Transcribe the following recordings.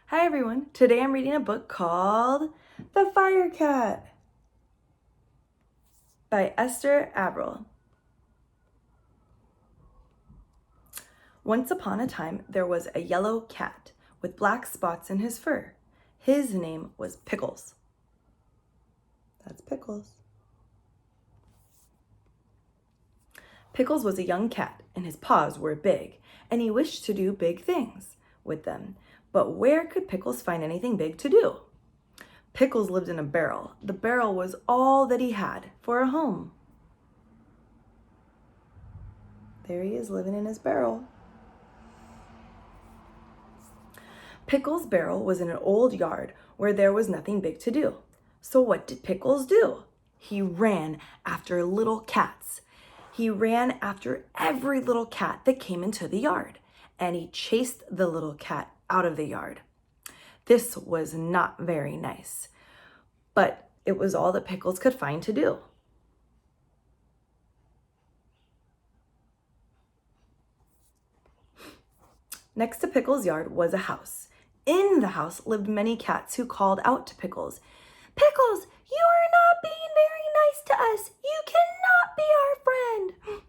Hi everyone, today I'm reading a book called The Fire Cat by Esther Averill. Once upon a time, there was a yellow cat with black spots in his fur. His name was Pickles. That's Pickles. Pickles was a young cat, and his paws were big, and he wished to do big things with them. But where could Pickles find anything big to do? Pickles lived in a barrel. The barrel was all that he had for a home. There he is living in his barrel. Pickles' barrel was in an old yard where there was nothing big to do. So what did Pickles do? He ran after little cats. He ran after every little cat that came into the yard, and he chased the little cat out of the yard. This was not very nice, but it was all that Pickles could find to do. Next to Pickles' yard was a house. In the house lived many cats who called out to Pickles, "Pickles, you are not being very nice to us. You cannot be our friend."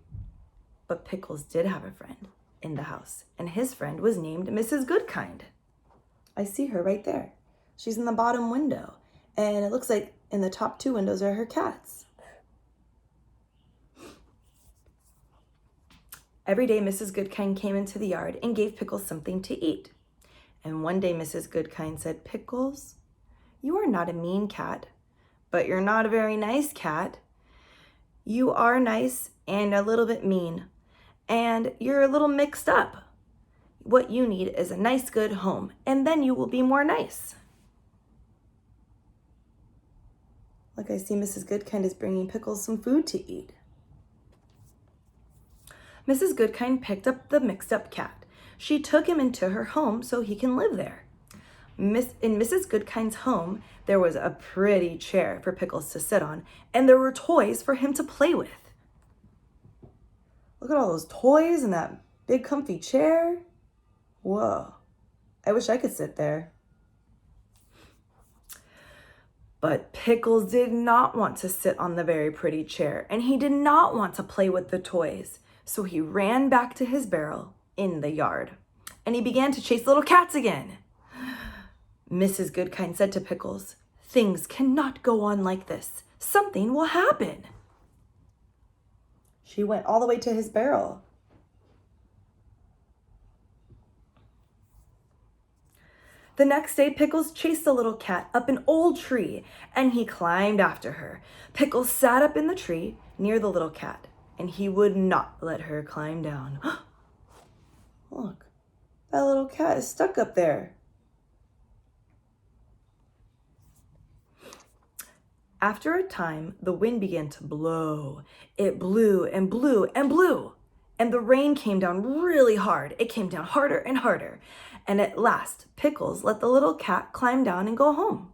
But Pickles did have a friend in the house, and his friend was named Mrs. Goodkind. I see her right there. She's in the bottom window, and it looks like in the top two windows are her cats. Every day, Mrs. Goodkind came into the yard and gave Pickles something to eat. And one day, Mrs. Goodkind said, "Pickles, you are not a mean cat, but you're not a very nice cat. You are nice and a little bit mean, and you're a little mixed up. What you need is a nice, good home, and then you will be more nice." Look, I see Mrs. Goodkind is bringing Pickles some food to eat. Mrs. Goodkind picked up the mixed-up cat. She took him into her home so he can live there. In Mrs. Goodkind's home, there was a pretty chair for Pickles to sit on, and there were toys for him to play with. Look at all those toys and that big comfy chair. Whoa, I wish I could sit there. But Pickles did not want to sit on the very pretty chair, and he did not want to play with the toys. So he ran back to his barrel in the yard, and he began to chase little cats again. Mrs. Goodkind said to Pickles, "Things cannot go on like this. Something will happen." She went all the way to his barrel. The next day, Pickles chased the little cat up an old tree, and he climbed after her. Pickles sat up in the tree near the little cat, and he would not let her climb down. Look, that little cat is stuck up there. After a time, the wind began to blow. It blew and blew and blew, and the rain came down really hard. It came down harder and harder, and at last, Pickles let the little cat climb down and go home.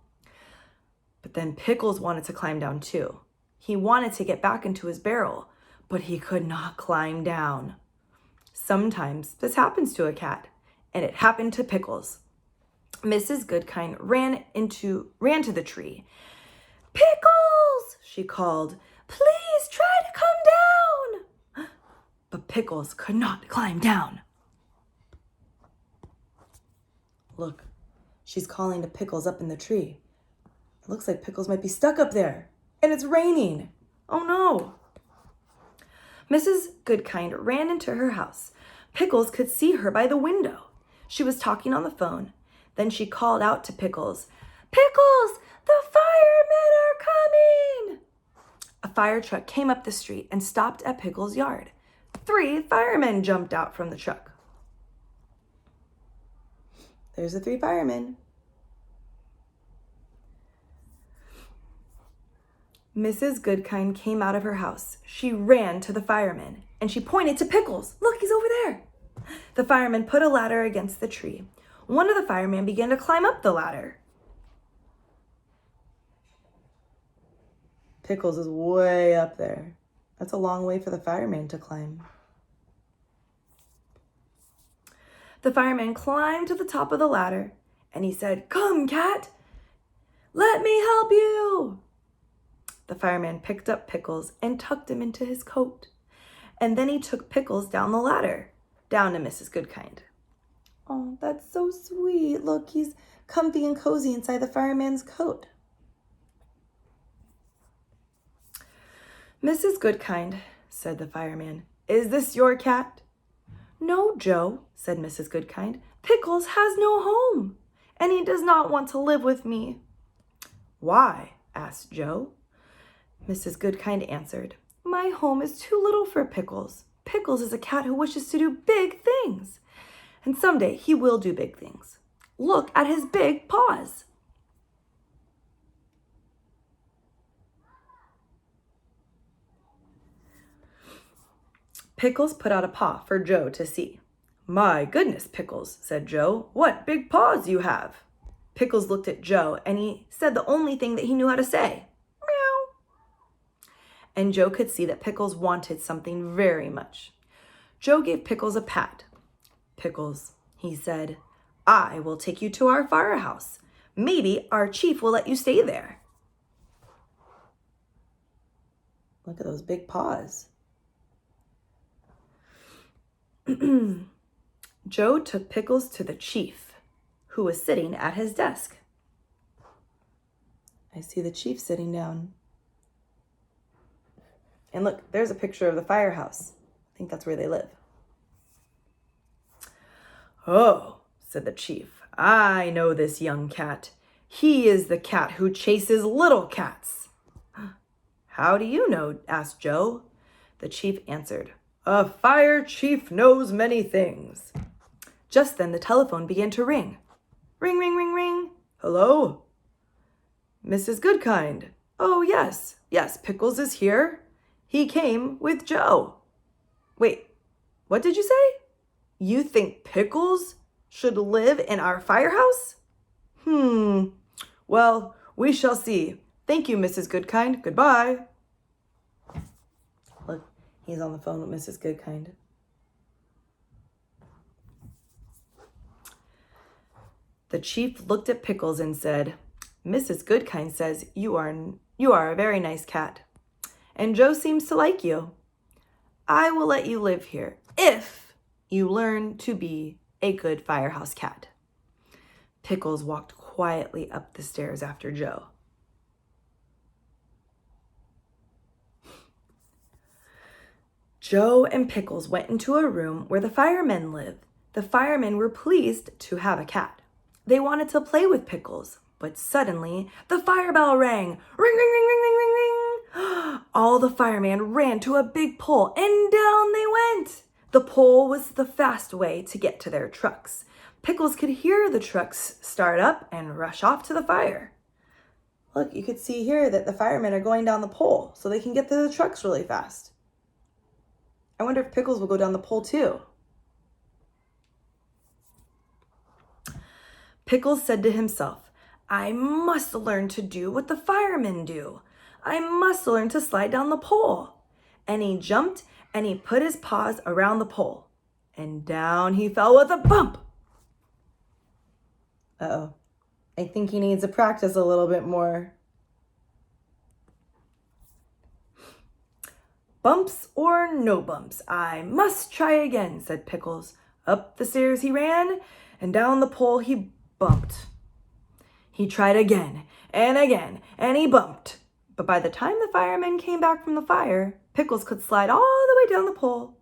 But then Pickles wanted to climb down too. He wanted to get back into his barrel, but he could not climb down. Sometimes this happens to a cat, and it happened to Pickles. Mrs. Goodkind ran to the tree. "Pickles!" she called. "Please try to come down!" But Pickles could not climb down. Look, she's calling to Pickles up in the tree. It looks like Pickles might be stuck up there, and it's raining. Oh no! Mrs. Goodkind ran into her house. Pickles could see her by the window. She was talking on the phone. Then she called out to Pickles, "Pickles, the firemen are coming!" A fire truck came up the street and stopped at Pickles' yard. 3 firemen jumped out from the truck. There's the 3 firemen. Mrs. Goodkind came out of her house. She ran to the firemen, and she pointed to Pickles. "Look, he's over there." The firemen put a ladder against the tree. One of the firemen began to climb up the ladder. Pickles is way up there. That's a long way for the fireman to climb. The fireman climbed to the top of the ladder, and he said, "Come, cat, let me help you." The fireman picked up Pickles and tucked him into his coat. And then he took Pickles down the ladder, down to Mrs. Goodkind. "Oh, that's so sweet. Look, he's comfy and cozy inside the fireman's coat." "Mrs. Goodkind," said the fireman, "is this your cat?" "No, Joe," said Mrs. Goodkind. "Pickles has no home, and he does not want to live with me." "Why?" asked Joe. Mrs. Goodkind answered, "My home is too little for Pickles. Pickles is a cat who wishes to do big things, and someday he will do big things. Look at his big paws." Pickles put out a paw for Joe to see. "My goodness, Pickles," said Joe, "what big paws you have." Pickles looked at Joe, and he said the only thing that he knew how to say, "Meow." And Joe could see that Pickles wanted something very much. Joe gave Pickles a pat. "Pickles," he said, "I will take you to our firehouse. Maybe our chief will let you stay there." Look at those big paws. Joe took Pickles to the chief, who was sitting at his desk. I see the chief sitting down. And look, there's a picture of the firehouse. I think that's where they live. "Oh," said the chief, "I know this young cat. He is the cat who chases little cats." "How do you know?" asked Joe. The chief answered, "A fire chief knows many things." Just then the telephone began to ring. Ring, ring, ring, ring. "Hello? Mrs. Goodkind." "Oh, yes, Pickles is here. He came with Joe." "Wait, what did you say? You think Pickles should live in our firehouse?" Well, we shall see. Thank you, Mrs. Goodkind. Goodbye." Look, he's on the phone with Mrs. Goodkind. The chief looked at Pickles and said, "Mrs. Goodkind says you are a very nice cat, and Joe seems to like you. I will let you live here if you learn to be a good firehouse cat." Pickles walked quietly up the stairs after Joe. Joe and Pickles went into a room where the firemen lived. The firemen were pleased to have a cat. They wanted to play with Pickles, but suddenly the fire bell rang. Ring, ring, ring, ring, ring, ring, ring. All the firemen ran to a big pole and down they went. The pole was the fast way to get to their trucks. Pickles could hear the trucks start up and rush off to the fire. Look, you could see here that the firemen are going down the pole so they can get to the trucks really fast. I wonder if Pickles will go down the pole too. Pickles said to himself, "I must learn to do what the firemen do. I must learn to slide down the pole." And he jumped and he put his paws around the pole. And down he fell with a bump. Uh-oh. I think he needs to practice a little bit more. "Bumps or no bumps, I must try again," said Pickles. Up the stairs he ran, and down the pole he bumped. He tried again, and he bumped. But by the time the firemen came back from the fire, Pickles could slide all the way down the pole.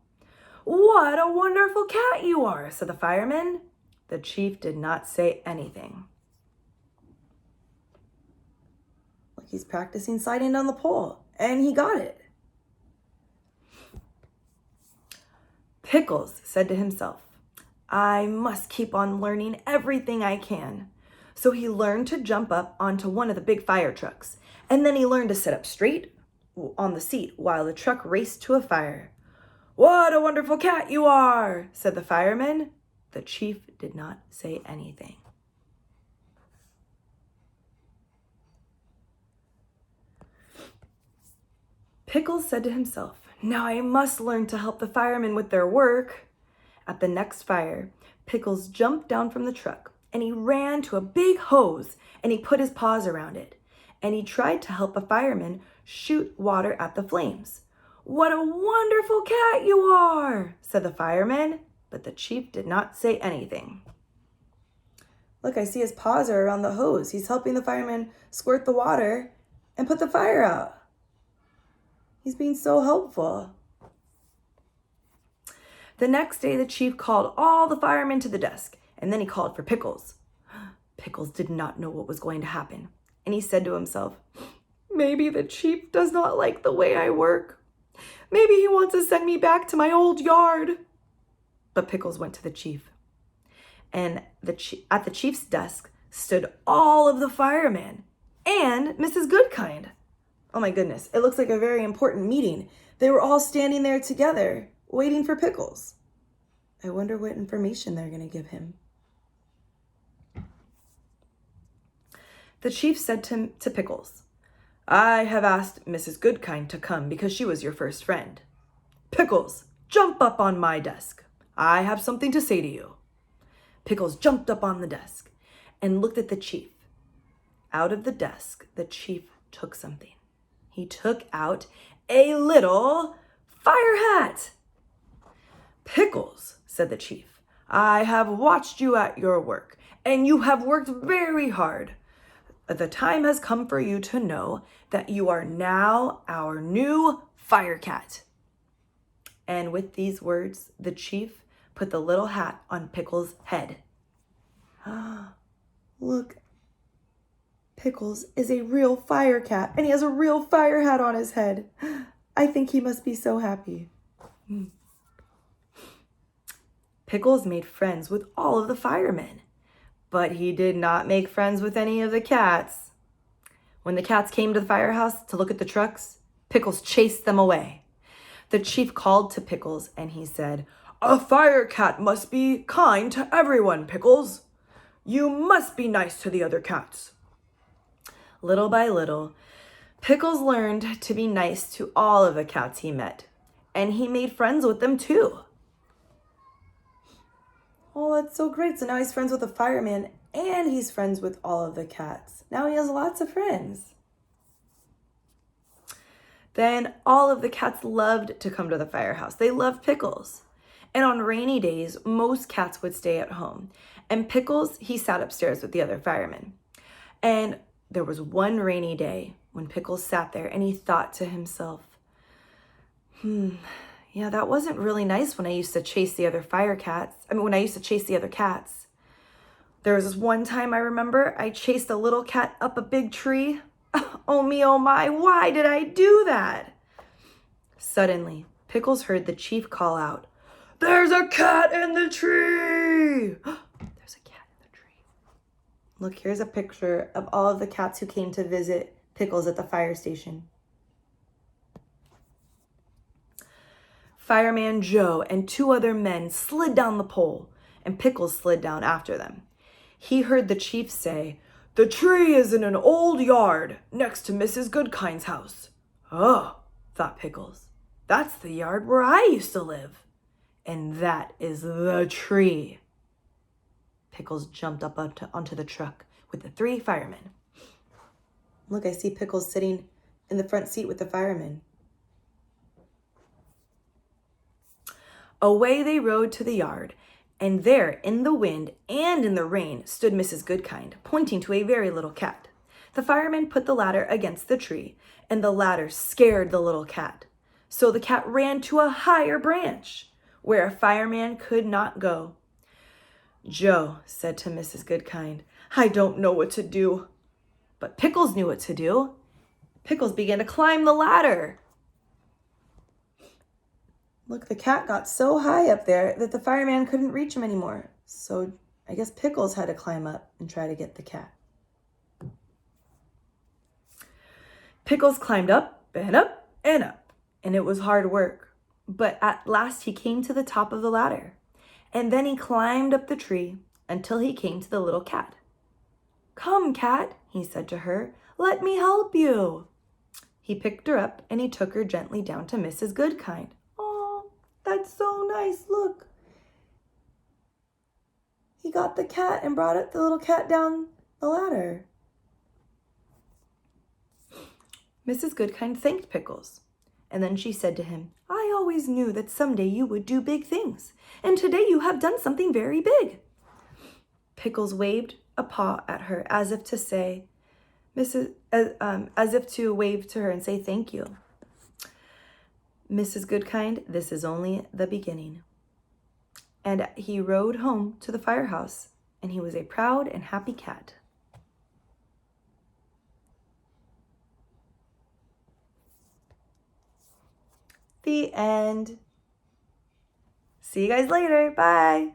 "What a wonderful cat you are," said the fireman. The chief did not say anything. Look, he's practicing sliding down the pole, and he got it. Pickles said to himself, "I must keep on learning everything I can." So he learned to jump up onto one of the big fire trucks, and then he learned to sit up straight on the seat while the truck raced to a fire. "What a wonderful cat you are," said the fireman. The chief did not say anything. Pickles said to himself, "Now I must learn to help the firemen with their work." At the next fire, Pickles jumped down from the truck. and he ran to a big hose and he put his paws around it. And he tried to help a fireman shoot water at the flames. "What a wonderful cat you are," said the fireman, but the chief did not say anything. Look, I see his paws are around the hose. He's helping the fireman squirt the water and put the fire out. He's being so helpful. The next day, the chief called all the firemen to the desk, and then he called for Pickles. Pickles did not know what was going to happen, and he said to himself, "Maybe the chief does not like the way I work. Maybe he wants to send me back to my old yard." But Pickles went to the chief. And at the chief's desk stood all of the firemen and Mrs. Goodkind. Oh my goodness, it looks like a very important meeting. They were all standing there together, waiting for Pickles. I wonder what information they're going to give him. The chief said to Pickles, "I have asked Mrs. Goodkind to come because she was your first friend. Pickles, jump up on my desk. I have something to say to you." Pickles jumped up on the desk and looked at the chief. Out of the desk, the chief took something. He took out a little fire hat. "Pickles," said the chief, "I have watched you at your work, and you have worked very hard. The time has come for you to know that you are now our new fire cat." And with these words, the chief put the little hat on Pickles' head. Look, Pickles is a real fire cat, and he has a real fire hat on his head. I think he must be so happy. Pickles made friends with all of the firemen, but he did not make friends with any of the cats. When the cats came to the firehouse to look at the trucks, Pickles chased them away. The chief called to Pickles and he said, "A fire cat must be kind to everyone, Pickles. You must be nice to the other cats." Little by little, Pickles learned to be nice to all of the cats he met, and he made friends with them too. Oh, that's so great. So now he's friends with the fireman and he's friends with all of the cats. Now he has lots of friends. Then all of the cats loved to come to the firehouse. They loved Pickles. And on rainy days, most cats would stay at home. And Pickles, he sat upstairs with the other firemen. And there was one rainy day when Pickles sat there and he thought to himself, yeah, that wasn't really nice when I used to chase the other when I used to chase the other cats. There was this one time I remember I chased a little cat up a big tree. Oh me, oh my, why did I do that? Suddenly, Pickles heard the chief call out, "There's a cat in the tree!" There's a cat in the tree. Look, here's a picture of all of the cats who came to visit Pickles at the fire station. Fireman Joe and two other men slid down the pole, and Pickles slid down after them. He heard the chief say, "The tree is in an old yard next to Mrs. Goodkind's house." "Oh," thought Pickles, "that's the yard where I used to live. And that is the tree." Pickles jumped up onto the truck with the three firemen. Look, I see Pickles sitting in the front seat with the firemen. Away they rode to the yard, and there, in the wind and in the rain, stood Mrs. Goodkind, pointing to a very little cat. The fireman put the ladder against the tree, and the ladder scared the little cat. So the cat ran to a higher branch, where a fireman could not go. "Joe," said to Mrs. Goodkind, "I don't know what to do." But Pickles knew what to do. Pickles began to climb the ladder. Look, the cat got so high up there that the fireman couldn't reach him anymore. So I guess Pickles had to climb up and try to get the cat. Pickles climbed up and up and up, and it was hard work. But at last he came to the top of the ladder, and then he climbed up the tree until he came to the little cat. "Come, cat," he said to her, "let me help you." He picked her up and he took her gently down to Mrs. Goodkind. "Oh, that's so nice, look. he got the cat and brought the little cat down the ladder. Mrs. Goodkind thanked Pickles, and then she said to him, I always knew that someday you would do big things, and today you have done something very big. Pickles waved a paw at her as if to say, as if to wave to her and say thank you. Mrs. Goodkind, this is only the beginning. And he rode home to the firehouse, and he was a proud and happy cat. The end. See you guys later. Bye.